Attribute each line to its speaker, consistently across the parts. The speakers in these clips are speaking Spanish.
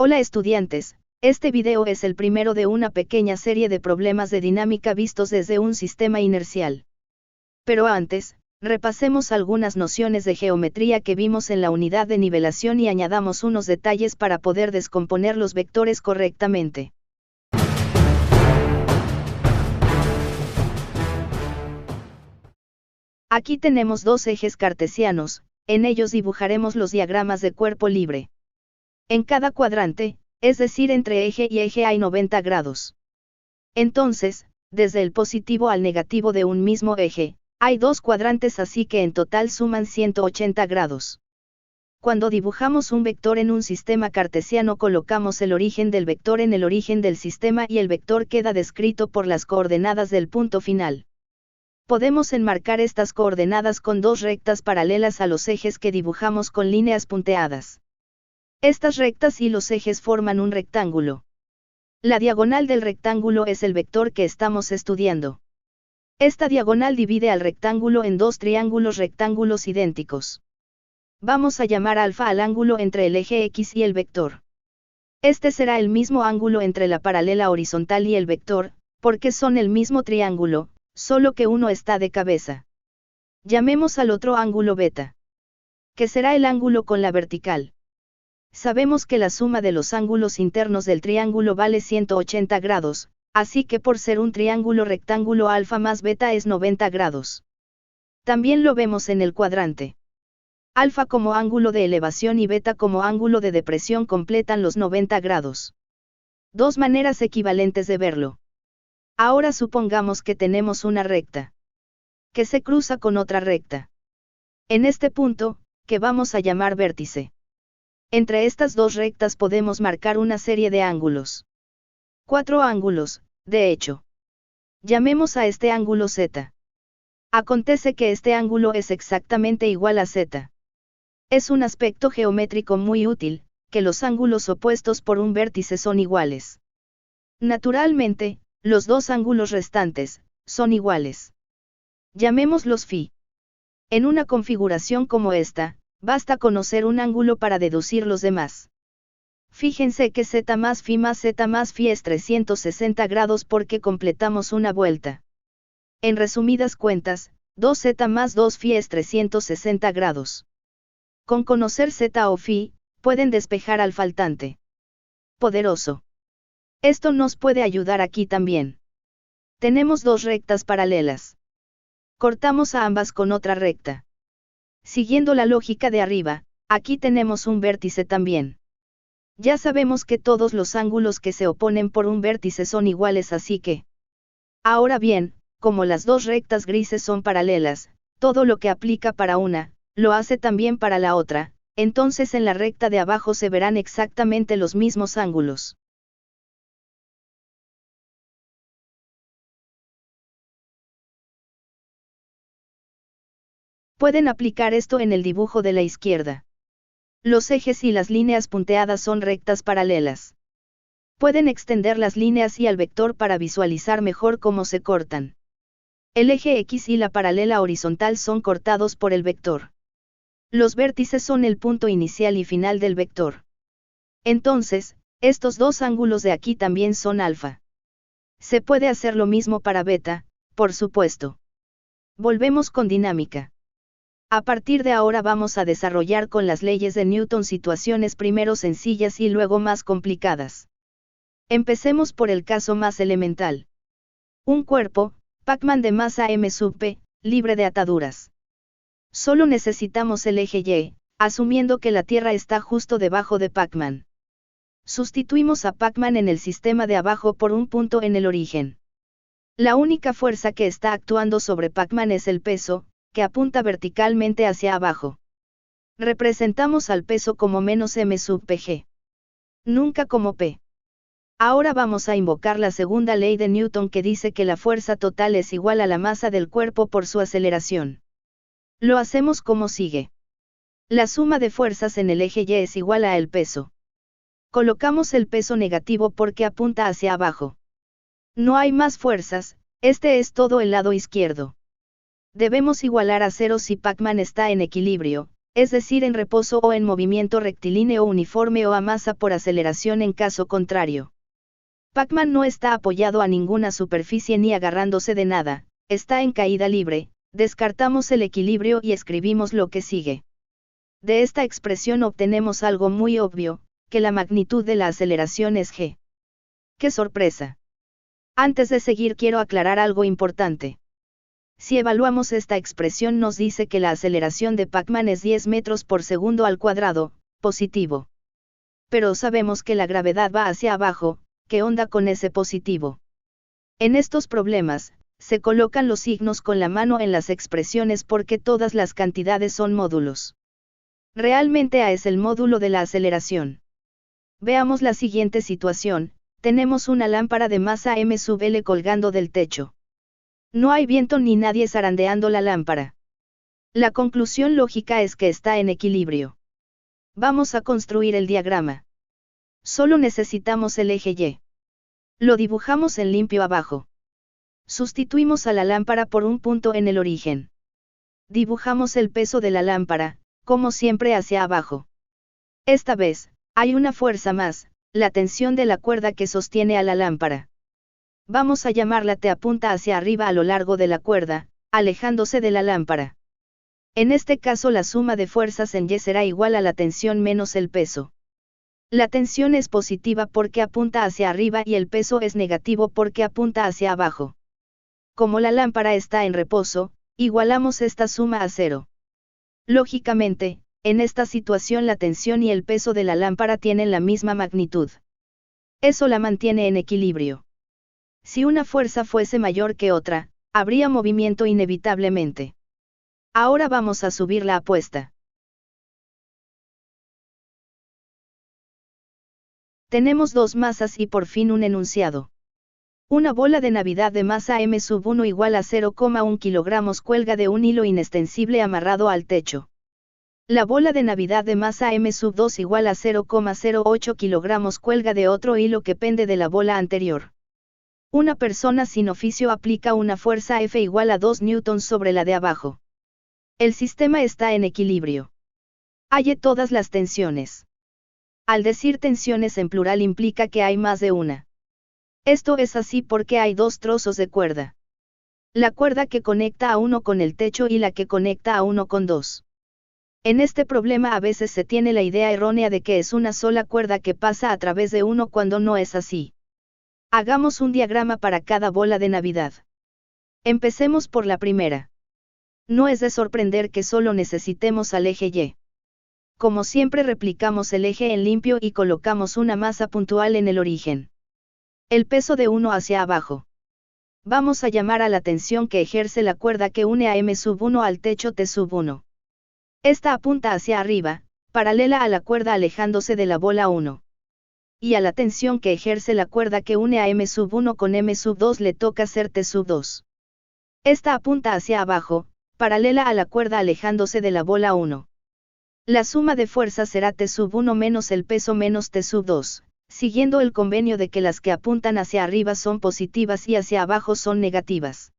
Speaker 1: Hola estudiantes, este video es el primero de una pequeña serie de problemas de dinámica vistos desde un sistema inercial. Pero antes, repasemos algunas nociones de geometría que vimos en la unidad de nivelación y añadamos unos detalles para poder descomponer los vectores correctamente. Aquí tenemos dos ejes cartesianos, en ellos dibujaremos los diagramas de cuerpo libre. En cada cuadrante, es decir entre eje y eje hay 90 grados. Entonces, desde el positivo al negativo de un mismo eje, hay dos cuadrantes así que en total suman 180 grados. Cuando dibujamos un vector en un sistema cartesiano colocamos el origen del vector en el origen del sistema y el vector queda descrito por las coordenadas del punto final. Podemos enmarcar estas coordenadas con dos rectas paralelas a los ejes que dibujamos con líneas punteadas. Estas rectas y los ejes forman un rectángulo. La diagonal del rectángulo es el vector que estamos estudiando. Esta diagonal divide al rectángulo en dos rectángulos idénticos. Vamos a llamar alfa al ángulo entre el eje X y el vector. Este será el mismo ángulo entre la paralela horizontal y el vector, porque son el mismo triángulo, solo que uno está de cabeza. Llamemos al otro ángulo beta, que será el ángulo con la vertical. Sabemos que la suma de los ángulos internos del triángulo vale 180 grados, así que por ser un triángulo rectángulo alfa más beta es 90 grados. También lo vemos en el cuadrante. Alfa como ángulo de elevación y beta como ángulo de depresión completan los 90 grados. Dos maneras equivalentes de verlo. Ahora supongamos que tenemos una recta, que se cruza con otra recta. En este punto, que vamos a llamar vértice. Entre estas dos rectas podemos marcar una serie de ángulos. 4 ángulos, de hecho. Llamemos a este ángulo Z. Acontece que este ángulo es exactamente igual a Z. Es un aspecto geométrico muy útil, que los ángulos opuestos por un vértice son iguales. Naturalmente, los dos ángulos restantes, son iguales. Llamémoslos φ. En una configuración como esta, basta conocer un ángulo para deducir los demás. Fíjense que z más φ es 360 grados porque completamos una vuelta. En resumidas cuentas, 2z más 2φ es 360 grados. Con conocer z o φ, pueden despejar al faltante. Poderoso. Esto nos puede ayudar aquí también. Tenemos dos rectas paralelas. Cortamos a ambas con otra recta. Siguiendo la lógica de arriba, aquí tenemos un vértice también. Ya sabemos que todos los ángulos que se oponen por un vértice son iguales así que. Ahora bien, como las dos rectas grises son paralelas, todo lo que aplica para una, lo hace también para la otra, entonces en la recta de abajo se verán exactamente los mismos ángulos. Pueden aplicar esto en el dibujo de la izquierda. Los ejes y las líneas punteadas son rectas paralelas. Pueden extender las líneas y al vector para visualizar mejor cómo se cortan. El eje X y la paralela horizontal son cortados por el vector. Los vértices son el punto inicial y final del vector. Entonces, estos dos ángulos de aquí también son alfa. Se puede hacer lo mismo para beta, por supuesto. Volvemos con dinámica. A partir de ahora vamos a desarrollar con las leyes de Newton situaciones primero sencillas y luego más complicadas. Empecemos por el caso más elemental. Un cuerpo, Pac-Man de masa m sub p, libre de ataduras. Solo necesitamos el eje Y, asumiendo que la Tierra está justo debajo de Pac-Man. Sustituimos a Pac-Man en el sistema de abajo por un punto en el origen. La única fuerza que está actuando sobre Pac-Man es el peso, que apunta verticalmente hacia abajo. Representamos al peso como menos m sub pg. Nunca como p. Ahora vamos a invocar la segunda ley de Newton que dice que la fuerza total es igual a la masa del cuerpo por su aceleración. Lo hacemos como sigue. La suma de fuerzas en el eje Y es igual a el peso. Colocamos el peso negativo porque apunta hacia abajo. No hay más fuerzas, este es todo el lado izquierdo. Debemos igualar a cero si Pac-Man está en equilibrio, es decir en reposo o en movimiento rectilíneo uniforme o a masa por aceleración en caso contrario. Pac-Man no está apoyado a ninguna superficie ni agarrándose de nada, está en caída libre, descartamos el equilibrio y escribimos lo que sigue. De esta expresión obtenemos algo muy obvio, que la magnitud de la aceleración es g. ¡Qué sorpresa! Antes de seguir quiero aclarar algo importante. Si evaluamos esta expresión nos dice que la aceleración de Pac-Man es 10 metros por segundo al cuadrado, positivo. Pero sabemos que la gravedad va hacia abajo, ¿qué onda con ese positivo? En estos problemas, se colocan los signos con la mano en las expresiones porque todas las cantidades son módulos. Realmente A es el módulo de la aceleración. Veamos la siguiente situación, tenemos una lámpara de masa m sub L colgando del techo. No hay viento ni nadie zarandeando la lámpara. La conclusión lógica es que está en equilibrio. Vamos a construir el diagrama. Solo necesitamos el eje Y. Lo dibujamos en limpio abajo. Sustituimos a la lámpara por un punto en el origen. Dibujamos el peso de la lámpara, como siempre hacia abajo. Esta vez, hay una fuerza más, la tensión de la cuerda que sostiene a la lámpara. Vamos a llamarla T apunta hacia arriba a lo largo de la cuerda, alejándose de la lámpara. En este caso la suma de fuerzas en Y será igual a la tensión menos el peso. La tensión es positiva porque apunta hacia arriba y el peso es negativo porque apunta hacia abajo. Como la lámpara está en reposo, igualamos esta suma a cero. Lógicamente, en esta situación la tensión y el peso de la lámpara tienen la misma magnitud. Eso la mantiene en equilibrio. Si una fuerza fuese mayor que otra, habría movimiento inevitablemente. Ahora vamos a subir la apuesta. Tenemos dos masas y por fin un enunciado. Una bola de Navidad de masa m sub 1 igual a 0,1 kilogramos cuelga de un hilo inextensible amarrado al techo. La bola de Navidad de masa m sub 2 igual a 0,08 kilogramos cuelga de otro hilo que pende de la bola anterior. Una persona sin oficio aplica una fuerza F igual a 2 newtons sobre la de abajo. El sistema está en equilibrio. Halle todas las tensiones. Al decir tensiones en plural implica que hay más de una. Esto es así porque hay dos trozos de cuerda. La cuerda que conecta a uno con el techo y la que conecta a uno con dos. En este problema a veces se tiene la idea errónea de que es una sola cuerda que pasa a través de uno cuando no es así. Hagamos un diagrama para cada bola de Navidad. Empecemos por la primera. No es de sorprender que solo necesitemos al eje Y. Como siempre replicamos el eje en limpio y colocamos una masa puntual en el origen. El peso de 1 hacia abajo. Vamos a llamar a la tensión que ejerce la cuerda que une a m sub 1 al techo T sub 1. Esta apunta hacia arriba, paralela a la cuerda alejándose de la bola 1. Y a la tensión que ejerce la cuerda que une a m sub 1 con m sub 2 le toca ser T sub 2. Esta apunta hacia abajo, paralela a la cuerda alejándose de la bola 1. La suma de fuerza será T sub 1 menos el peso menos T sub 2, siguiendo el convenio de que las que apuntan hacia arriba son positivas y hacia abajo son negativas.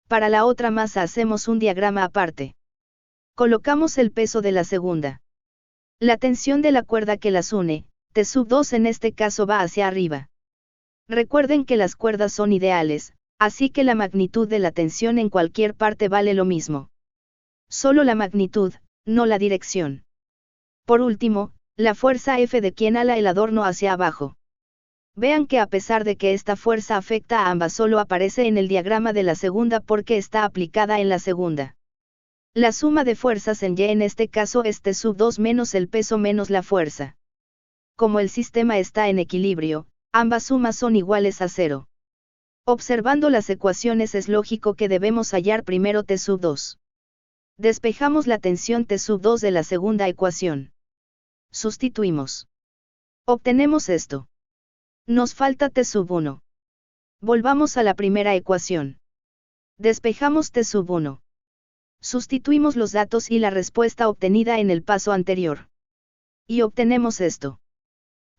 Speaker 1: Para la otra masa hacemos un diagrama aparte. Colocamos el peso de la segunda. La tensión de la cuerda que las une, T sub 2 en este caso va hacia arriba. Recuerden que las cuerdas son ideales, así que la magnitud de la tensión en cualquier parte vale lo mismo. Solo la magnitud, no la dirección. Por último, la fuerza F de quien ala el adorno hacia abajo. Vean que a pesar de que esta fuerza afecta a ambas solo aparece en el diagrama de la segunda porque está aplicada en la segunda. La suma de fuerzas en Y en este caso es T sub 2 menos el peso menos la fuerza. Como el sistema está en equilibrio, ambas sumas son iguales a 0. Observando las ecuaciones es lógico que debemos hallar primero T sub 2. Despejamos la tensión T sub 2 de la segunda ecuación. Sustituimos. Obtenemos esto. Nos falta T sub 1. Volvamos a la primera ecuación. Despejamos T sub 1. Sustituimos los datos y la respuesta obtenida en el paso anterior. Y obtenemos esto.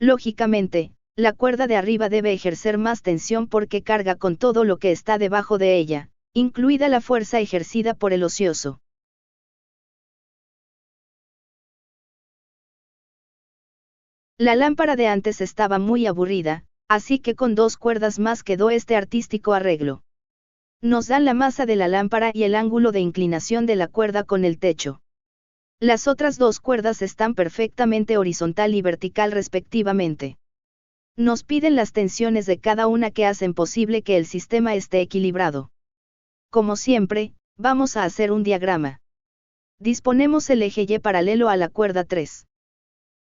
Speaker 1: Lógicamente, la cuerda de arriba debe ejercer más tensión porque carga con todo lo que está debajo de ella, incluida la fuerza ejercida por el ocioso. La lámpara de antes estaba muy aburrida, así que con 2 cuerdas más quedó este artístico arreglo. Nos dan la masa de la lámpara y el ángulo de inclinación de la cuerda con el techo. Las otras 2 cuerdas están perfectamente horizontal y vertical respectivamente. Nos piden las tensiones de cada una que hacen posible que el sistema esté equilibrado. Como siempre, vamos a hacer un diagrama. Disponemos el eje Y paralelo a la cuerda 3.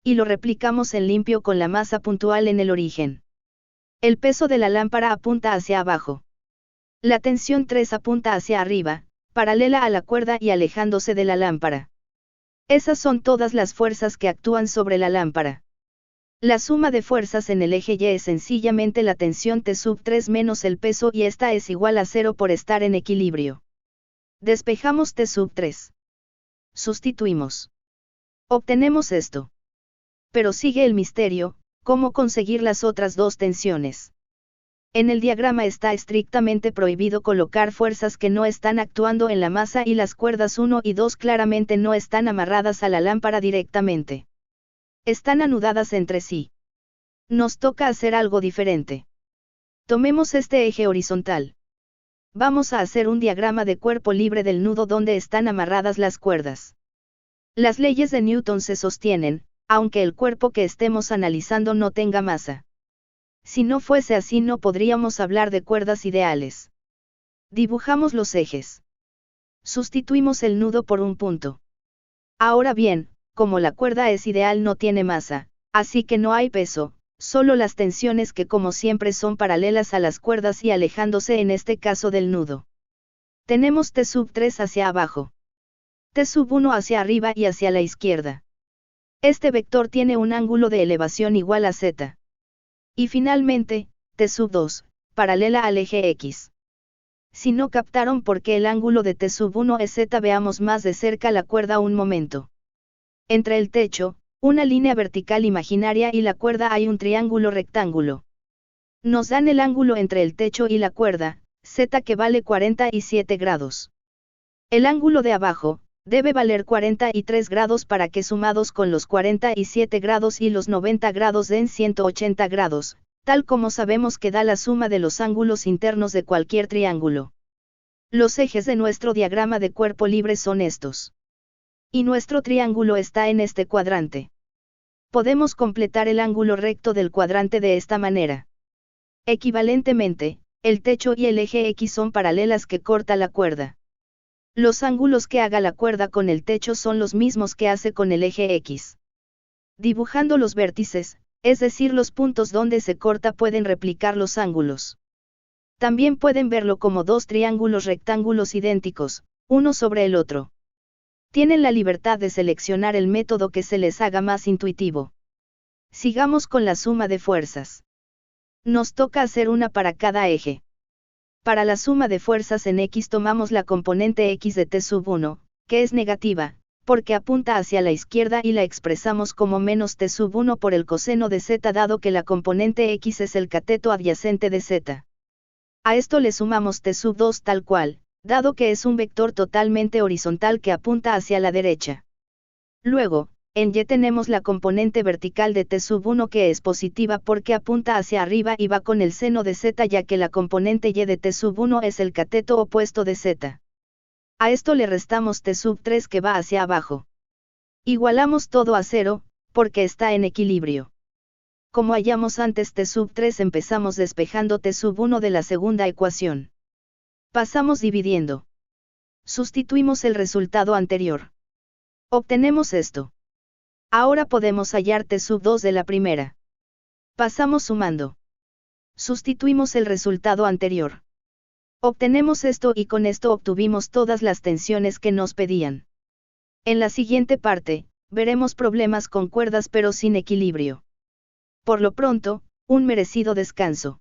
Speaker 1: Y lo replicamos en limpio con la masa puntual en el origen. El peso de la lámpara apunta hacia abajo. La tensión 3 apunta hacia arriba, paralela a la cuerda y alejándose de la lámpara. Esas son todas las fuerzas que actúan sobre la lámpara. La suma de fuerzas en el eje Y es sencillamente la tensión T3 menos el peso y esta es igual a 0 por estar en equilibrio. Despejamos T3. Sustituimos. Obtenemos esto. Pero sigue el misterio, ¿cómo conseguir las otras 2 tensiones? En el diagrama está estrictamente prohibido colocar fuerzas que no están actuando en la masa y las cuerdas 1 y 2 claramente no están amarradas a la lámpara directamente. Están anudadas entre sí. Nos toca hacer algo diferente. Tomemos este eje horizontal. Vamos a hacer un diagrama de cuerpo libre del nudo donde están amarradas las cuerdas. Las leyes de Newton se sostienen, aunque el cuerpo que estemos analizando no tenga masa. Si no fuese así no podríamos hablar de cuerdas ideales. Dibujamos los ejes. Sustituimos el nudo por un punto. Ahora bien, como la cuerda es ideal no tiene masa, así que no hay peso, solo las tensiones que como siempre son paralelas a las cuerdas y alejándose en este caso del nudo. Tenemos T3 hacia abajo. T1 hacia arriba y hacia la izquierda. Este vector tiene un ángulo de elevación igual a z. Y finalmente, T2, paralela al eje X. Si no captaron por qué el ángulo de T1 es z, veamos más de cerca la cuerda un momento. Entre el techo, una línea vertical imaginaria y la cuerda hay un triángulo rectángulo. Nos dan el ángulo entre el techo y la cuerda, z, que vale 47 grados. El ángulo de abajo debe valer 43 grados para que sumados con los 47 grados y los 90 grados den 180 grados, tal como sabemos que da la suma de los ángulos internos de cualquier triángulo. Los ejes de nuestro diagrama de cuerpo libre son estos. Y nuestro triángulo está en este cuadrante. Podemos completar el ángulo recto del cuadrante de esta manera. Equivalentemente, el techo y el eje X son paralelas que corta la cuerda. Los ángulos que haga la cuerda con el techo son los mismos que hace con el eje X. Dibujando los vértices, es decir, los puntos donde se corta, pueden replicar los ángulos. También pueden verlo como 2 triángulos rectángulos idénticos, uno sobre el otro. Tienen la libertad de seleccionar el método que se les haga más intuitivo. Sigamos con la suma de fuerzas. Nos toca hacer una para cada eje. Para la suma de fuerzas en X tomamos la componente X de T1, que es negativa, porque apunta hacia la izquierda y la expresamos como menos T1 por el coseno de Z dado que la componente X es el cateto adyacente de Z. A esto le sumamos T2 tal cual, dado que es un vector totalmente horizontal que apunta hacia la derecha. Luego, en Y tenemos la componente vertical de T1 que es positiva porque apunta hacia arriba y va con el seno de Z ya que la componente Y de T1 es el cateto opuesto de Z. A esto le restamos T3 que va hacia abajo. Igualamos todo a 0, porque está en equilibrio. Como hallamos antes T3 empezamos despejando T1 de la segunda ecuación. Pasamos dividiendo. Sustituimos el resultado anterior. Obtenemos esto. Ahora podemos hallar T2 de la primera. Pasamos sumando. Sustituimos el resultado anterior. Obtenemos esto y con esto obtuvimos todas las tensiones que nos pedían. En la siguiente parte, veremos problemas con cuerdas pero sin equilibrio. Por lo pronto, un merecido descanso.